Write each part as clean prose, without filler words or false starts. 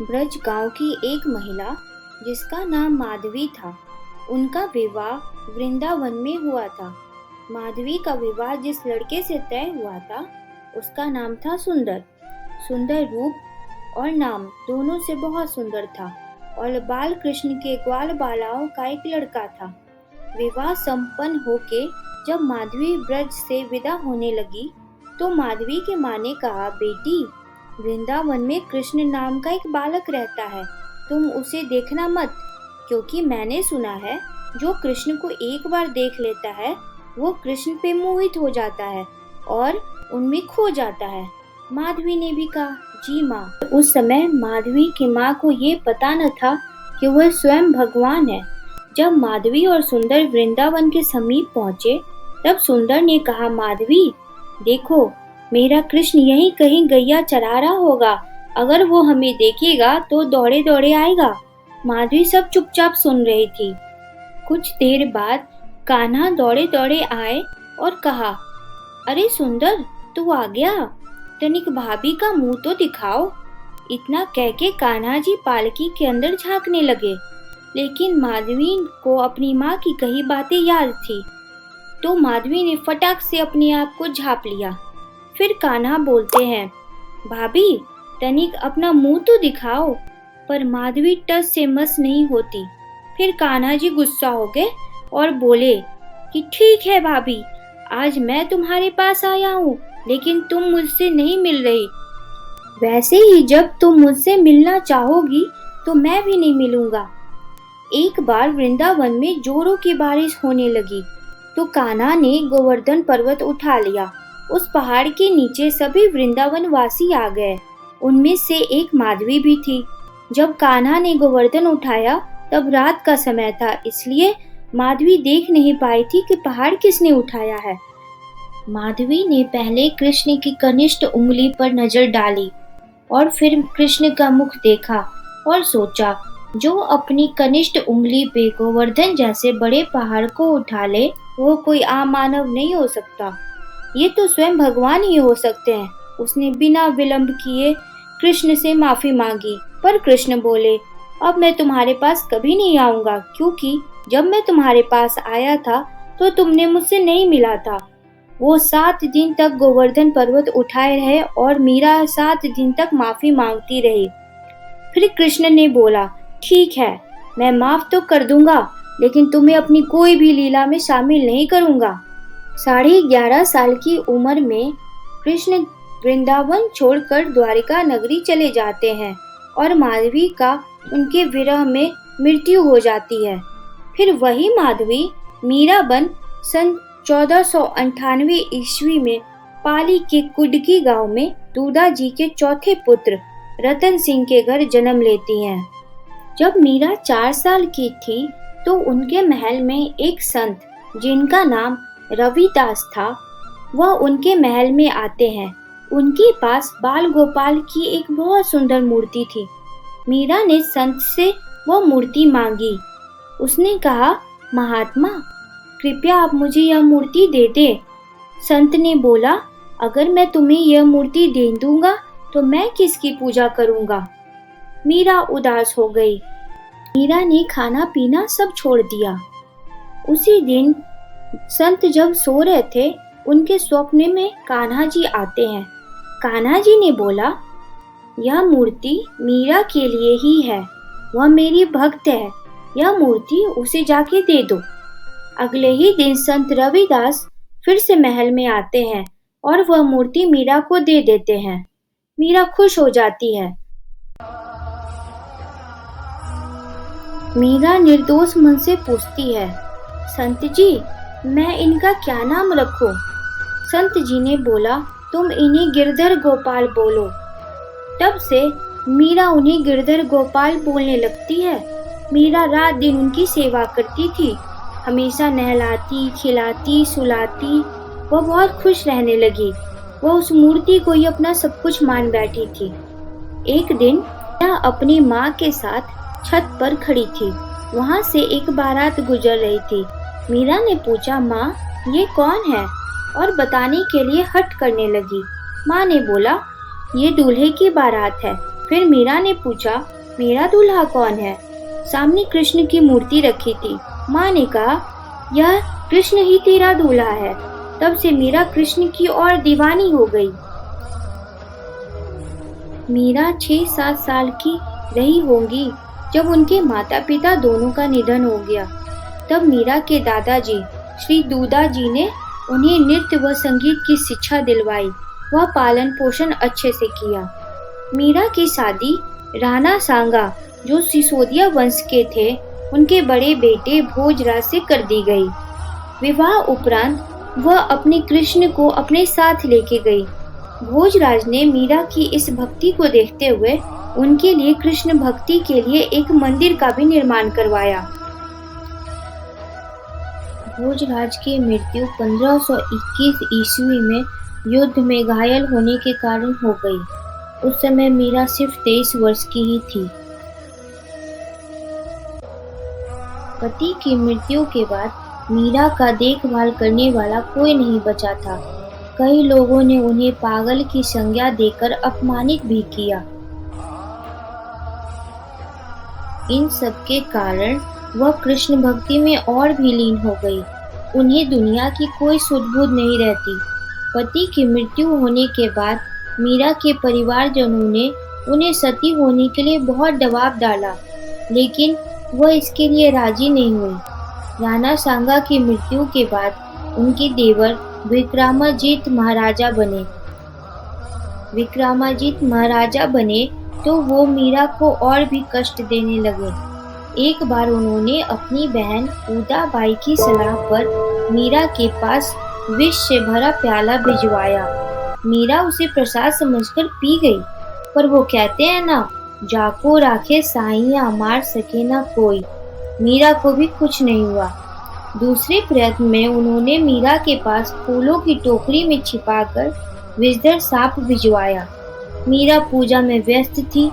ब्रज गांव की एक महिला जिसका नाम माधवी था, उनका विवाह वृंदावन में हुआ था। माधवी का विवाह जिस लड़के से तय हुआ था, उसका नाम था सुंदर। सुंदर रूप और नाम दोनों से बहुत सुंदर था और बाल कृष्ण के ग्वाल बालाओं का एक लड़का था। विवाह संपन्न होके जब माधवी ब्रज से विदा होने लगी, तो माधवी की माँ ने कहा, बेटी, वृंदावन में कृष्ण नाम का एक बालक रहता है, तुम उसे देखना मत, क्योंकि मैंने सुना है जो कृष्ण को एक बार देख लेता है वो कृष्ण पे मोहित हो जाता है और उनमें खो जाता है। माधवी ने भी कहा, जी माँ। उस समय माधवी की माँ को ये पता न था कि वह स्वयं भगवान है। जब माधवी और सुंदर वृंदावन के समीप पहुँचे, तब सुंदर ने कहा, माधवी देखो, मेरा कृष्ण यहीं कहीं गैया चरा रहा होगा, अगर वो हमें देखेगा तो दौड़े दौड़े आएगा। माधवी सब चुपचाप सुन रही थी। कुछ देर बाद कान्हा दौड़े दौड़े आए और कहा, अरे सुंदर, तू आ गया, तनिक भाभी का मुंह तो दिखाओ। इतना कह के कान्हा जी पालकी के अंदर झांकने लगे, लेकिन माधवी को अपनी माँ की कही बातें याद थी, तो माधवी ने फटाक से अपने आप को झाँप लिया। फिर कान्हा बोलते हैं, भाभी तनिक अपना मुंह तो दिखाओ, पर माधवी टस से मस नहीं होती। फिर कान्हा जी गुस्सा हो गए और बोले कि ठीक है भाभी, आज मैं तुम्हारे पास आया हूँ, लेकिन तुम मुझसे नहीं मिल रही। वैसे ही जब तुम मुझसे मिलना चाहोगी तो मैं भी नहीं मिलूंगा। एक बार वृंदावन में जोरों की बारिश होने लगी, तो कान्हा ने गोवर्धन पर्वत उठा लिया। उस पहाड़ के नीचे सभी वृंदावन वासी आ गए, उनमें से एक माधवी भी थी। जब कान्हा ने गोवर्धन उठाया तब रात का समय था, इसलिए माधवी देख नहीं पाई थी कि पहाड़ किसने उठाया है। माधवी ने पहले कृष्ण की कनिष्ठ उंगली पर नजर डाली और फिर कृष्ण का मुख देखा और सोचा, जो अपनी कनिष्ठ उंगली पे गोवर्धन जैसे बड़े पहाड़ को उठा ले, वो कोई आम मानव नहीं हो सकता, ये तो स्वयं भगवान ही हो सकते हैं। उसने बिना विलंब किए कृष्ण से माफी मांगी, पर कृष्ण बोले, अब मैं तुम्हारे पास कभी नहीं आऊंगा, क्योंकि जब मैं तुम्हारे पास आया था तो तुमने मुझसे नहीं मिला था। वो 7 दिन तक गोवर्धन पर्वत उठाए रहे और मीरा 7 दिन तक माफी मांगती रही। फिर कृष्ण ने बोला, ठीक है, मैं माफ तो कर दूंगा, लेकिन तुम्हें अपनी कोई भी लीला में शामिल नहीं करूंगा। 11.5 साल की उम्र में कृष्ण वृंदावन छोड़कर द्वारिका नगरी चले जाते हैं और माधवी का उनके विरह में मृत्यु हो जाती है। फिर वही माधवी मीरा बन सन 1498 ईस्वी में पाली के कुडकी गांव में दूधा जी के चौथे पुत्र रतन सिंह के घर जन्म लेती हैं। जब मीरा 4 साल की थी तो उनके महल में एक संत जिनका नाम रविदास था, वह उनके महल में आते हैं। उनके पास बाल गोपाल की एक बहुत सुंदर मूर्ति थी। मीरा ने संत से वह मूर्ति मांगी। उसने कहा, महात्मा, कृपया आप मुझे यह मूर्ति दे दे। संत ने बोला, अगर मैं तुम्हें यह मूर्ति दे दूंगा तो मैं किसकी पूजा करूंगा। मीरा उदास हो गई। मीरा ने खाना पीना सब छोड़ दिया। उसी दिन संत जब सो रहे थे, उनके स्वप्न में कान्हा जी आते हैं। कान्हा जी ने बोला, यह मूर्ति मीरा के लिए ही है, वह मेरी भक्त है, यह मूर्ति उसे जाके दे दो। अगले ही दिन संत रविदास फिर से महल में आते हैं और वह मूर्ति मीरा को दे देते हैं। मीरा खुश हो जाती है। मीरा निर्दोष मन से पूछती है, संत जी, मैं इनका क्या नाम रखूं? संत जी ने बोला, तुम इन्हें गिरधर गोपाल बोलो। तब से मीरा उन्हें गिरधर गोपाल बोलने लगती है। मीरा रात दिन उनकी सेवा करती थी, हमेशा नहलाती, खिलाती, सुलाती। वह बहुत खुश रहने लगी। वह उस मूर्ति को ही अपना सब कुछ मान बैठी थी। एक दिन मीरा अपनी माँ के साथ छत पर खड़ी थी। वहाँ से एक बारात गुजर रही थी। मीरा ने पूछा, माँ, ये कौन है? और बताने के लिए हट करने लगी। माँ ने बोला, ये दूल्हे की बारात है। फिर मीरा ने पूछा, मेरा दूल्हा कौन है? सामने कृष्ण की मूर्ति रखी थी। माँ ने कहा, यह कृष्ण ही तेरा दूल्हा है। तब से मीरा कृष्ण की ओर दीवानी हो गई। मीरा 6-7 साल की रही होंगी जब उनके माता पिता दोनों का निधन हो गया। तब मीरा के दादाजी श्री दूदा जी ने उन्हें नृत्य व संगीत की शिक्षा दिलवाई व पालन पोषण अच्छे से किया। मीरा की शादी राणा सांगा, जो सिसोदिया वंश के थे, उनके बड़े बेटे भोजराज से कर दी गई। विवाह उपरांत वह अपने कृष्ण को अपने साथ लेके गई। भोजराज ने मीरा की इस भक्ति को देखते हुए उनके लिए कृष्ण भक्ति के लिए एक मंदिर का भी निर्माण करवाया। भोजराज की मृत्यु 1521 ईस्वी में युद्ध में घायल होने के कारण हो गई। उस समय मीरा सिर्फ 23 वर्ष की ही थी। पति की मृत्यु के बाद मीरा का देखभाल करने वाला कोई नहीं बचा था। कई लोगों ने उन्हें पागल की संज्ञा देकर अपमानित भी किया। इन सब के कारण वह कृष्ण भक्ति में और भी लीन हो गई। उन्हें दुनिया की कोई सुध-बुध नहीं रहती। पति की मृत्यु होने के बाद मीरा के परिवारजनों ने उन्हें सती होने के लिए बहुत दबाव डाला, लेकिन वह इसके लिए राजी नहीं हुई। राणा सांगा की मृत्यु के बाद उनके देवर विक्रमाजीत महाराजा बने तो वो मीरा को और भी कष्ट देने लगे। एक बार उन्होंने अपनी बहन उदाबाई की सलाह पर मीरा के पास विष से भरा प्याला भिजवाया। मीरा उसे प्रसाद समझकर पी गई, पर वो कहते हैं ना, जाको राखे साइया मार सके ना कोई। मीरा को भी कुछ नहीं हुआ। दूसरे प्रयत्न में उन्होंने मीरा के पास फूलों की टोकरी में छिपाकर विषधर सांप भिजवाया। मीरा पूजा में व्यस्त थी।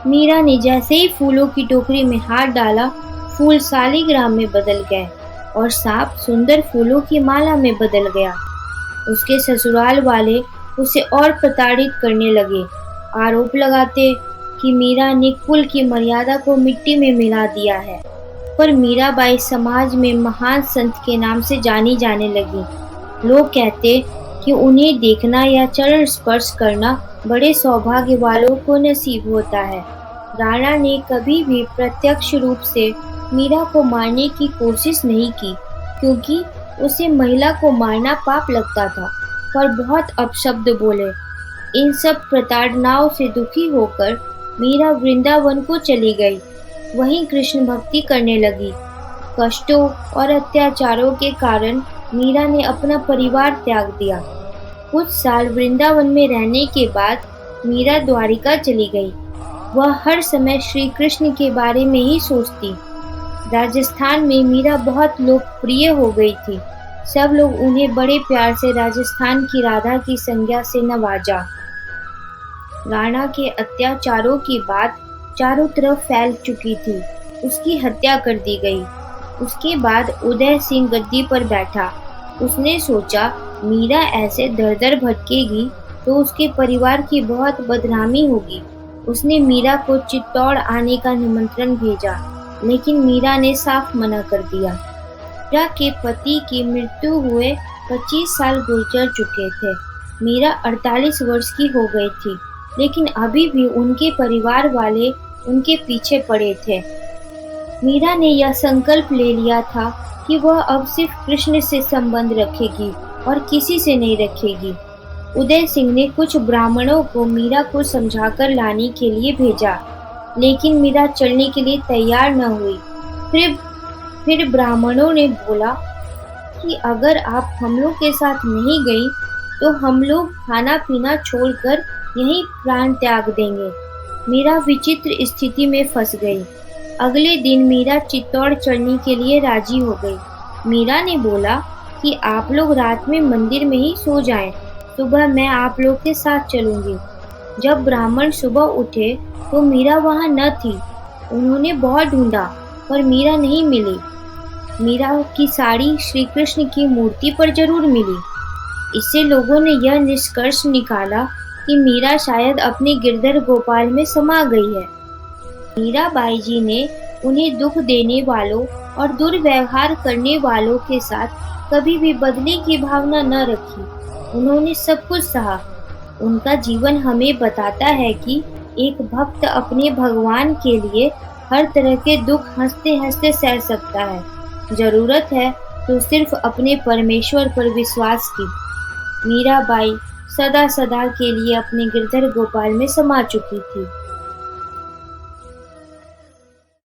मीरा ने जैसे ही फूलों की टोकरी में हाथ डाला, फूल शालिग्राम में बदल गए और सांप सुंदर फूलों की माला में बदल गया। उसके ससुराल वाले उसे और प्रताड़ित करने लगे, आरोप लगाते कि मीरा ने कुल की मर्यादा को मिट्टी में मिला दिया है। पर मीराबाई समाज में महान संत के नाम से जानी जाने लगी। लोग कहते कि उन्हें देखना या चरण स्पर्श करना बड़े सौभाग्य वालों को नसीब होता है। राणा ने कभी भी प्रत्यक्ष रूप से मीरा को मारने की कोशिश नहीं की, क्योंकि उसे महिला को मारना पाप लगता था, पर बहुत अपशब्द बोले। इन सब प्रताड़नाओं से दुखी होकर मीरा वृंदावन को चली गई। वहीं कृष्ण भक्ति करने लगी। कष्टों और अत्याचारों के कारण मीरा ने अपना परिवार त्याग दिया। कुछ साल वृंदावन में रहने के बाद मीरा द्वारिका चली गई। वह हर समय श्री कृष्ण के बारे में ही सोचती। राजस्थान में मीरा बहुत लोकप्रिय हो गई थी। सब लोग उन्हें बड़े प्यार से राजस्थान की राधा की संज्ञा से नवाजा। राणा के अत्याचारों की बात चारों तरफ फैल चुकी थी। उसकी हत्या कर दी गई। उसके बाद उदय सिंह गद्दी पर बैठा। उसने सोचा, मीरा ऐसे दर दर भटकेगी तो उसके परिवार की बहुत बदनामी होगी। उसने मीरा को चित्तौड़ आने का निमंत्रण भेजा, लेकिन मीरा ने साफ मना कर दिया। मीरा के पति की मृत्यु हुए 25 साल गुजर चुके थे। मीरा 48 वर्ष की हो गई थी, लेकिन अभी भी उनके परिवार वाले उनके पीछे पड़े थे। मीरा ने यह संकल्प ले लिया था कि वह अब सिर्फ कृष्ण से संबंध रखेगी और किसी से नहीं रखेगी। उदय सिंह ने कुछ ब्राह्मणों को मीरा को समझाकर लाने के लिए भेजा, लेकिन मीरा चलने के लिए तैयार न हुई। फिर ब्राह्मणों ने बोला कि अगर आप हम लोग के साथ नहीं गई तो हम लोग खाना पीना छोड़कर यहीं प्राण त्याग देंगे। मीरा विचित्र स्थिति में फंस गई। अगले दिन मीरा चित्तौड़ चढ़ने के लिए राजी हो गई। मीरा ने बोला कि आप लोग रात में मंदिर में ही सो जाएं, सुबह मैं आप लोग के साथ चलूंगी। जब ब्राह्मण सुबह उठे तो मीरा वहां न थी। उन्होंने बहुत ढूंढा, पर मीरा नहीं मिली। मीरा की साड़ी श्री कृष्ण की मूर्ति पर जरूर मिली। इससे लोगों ने यह निष्कर्ष निकाला कि मीरा शायद अपने गिरधर गोपाल में समा गई है। मीराबाई जी ने उन्हें दुख देने वालों और दुर्व्यवहार करने वालों के साथ कभी भी बदले की भावना न रखी। उन्होंने सब कुछ सहा। उनका जीवन हमें बताता है कि एक भक्त अपने भगवान के लिए हर तरह के दुख हंसते-हंसते सह सकता है। जरूरत है तो सिर्फ अपने परमेश्वर पर विश्वास की। मीराबाई सदा सदा के लिए अपने गिरधर गोपाल में समा चुकी थी।